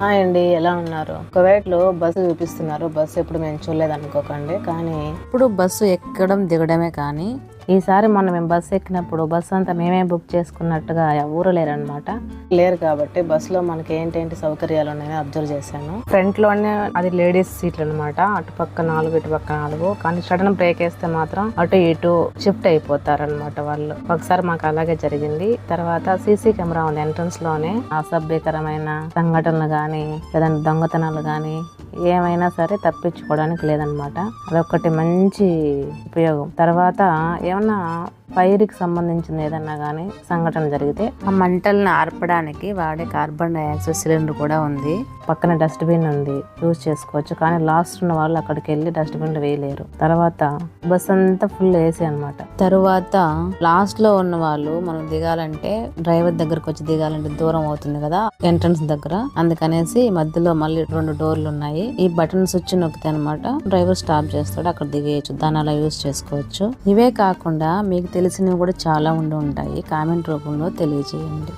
Hi అండి, ఎలా ఉన్నారు? కువైట్లో బస్సు చూపిస్తున్నారు. బస్సు ఎప్పుడు మేము చూడలేదు అనుకోకండి. కానీ ఇప్పుడు బస్సు ఎక్కడం దిగడమే. కానీ ఈసారి మొన్న మేము బస్సు ఎక్కినప్పుడు బస్సు అంతా మేమే బుక్ చేసుకున్నట్టుగా ఎవరు లేరు కాబట్టి బస్సులో మనకి ఏంటేంటి సౌకర్యాలు ఉన్నాయని అబ్జర్వ్ చేశాను. ఫ్రంట్ లోనే అది లేడీస్ సీట్లు అనమాట. అటుపక్క 4 ఇటుపక్క 4. కానీ సడన్ బ్రేక్ వేస్తే మాత్రం అటు ఇటు షిఫ్ట్ అయిపోతారనమాట వాళ్ళు. ఒకసారి మాకు అలాగే జరిగింది. తర్వాత సీసీ కెమెరా ఉంది ఎంట్రన్స్ లోనే. అసభ్యకరమైన సంఘటనలు గాని లేదంటే దొంగతనాలు గాని ఏమైనా సరే తప్పించుకోవడానికి లేదనమాట. అదొకటి మంచి ఉపయోగం. తర్వాత ఏమన్నా ఫైర్కి సంబంధించిన ఏదన్నా కానీ సంఘటన జరిగితే ఆ మంటల్ని ఆర్పడానికి వాడే కార్బన్ డైఆక్సైడ్ సిలిండర్ కూడా ఉంది. పక్కన డస్ట్బిన్ ఉంది, యూజ్ చేసుకోవచ్చు. కానీ లాస్ట్ ఉన్న వాళ్ళు అక్కడికి వెళ్ళి డస్ట్బిన్ వేయలేరు. తర్వాత బస్ అంతా ఫుల్ ఏసీ అనమాట. తర్వాత లాస్ట్ లో ఉన్న వాళ్ళు మనం దిగాలంటే డ్రైవర్ దగ్గరకు వచ్చి దిగాలంటే దూరం అవుతుంది కదా ఎంట్రన్స్ దగ్గర. అందుకనేసి మధ్యలో మళ్ళీ 2 డోర్లు ఉన్నాయి. ఈ బటన్ స్విచ్ నొక్కితే అనమాట డ్రైవర్ స్టాప్ చేస్తాడు, అక్కడ దిగేయచ్చు. దాన్ని అలా యూజ్ చేసుకోవచ్చు. ఇవే కాకుండా మీకు తెలిసినవి కూడా చాలా ఉంటాయి. కామెంట్ రూపంలో తెలియజేయండి.